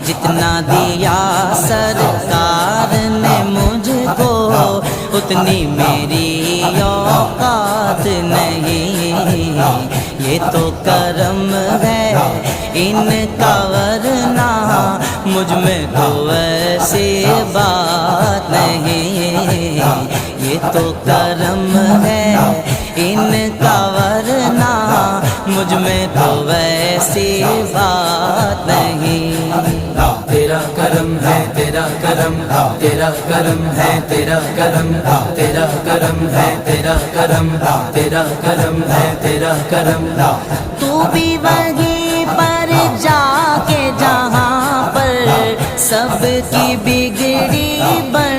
جتنا دیا سرکار نے مجھ کو اتنی میری اوقات نہیں، یہ تو کرم ہے ان کا ورنہ مجھ میں تو ایسی بات نہیں، یہ تو کرم ہے ان کا ورنہ مجھ میں تو ویسی بات نہیں۔ تیرا کرم ہے تیرا کرم، تیرا کرم ہے تیرا کرم، تیرا کرم ہے تیرا کرم، تیرا کرم ہے تیرا کرم۔ تو بھی وہیں پر جا کے جہاں پر سب کی بگڑی بن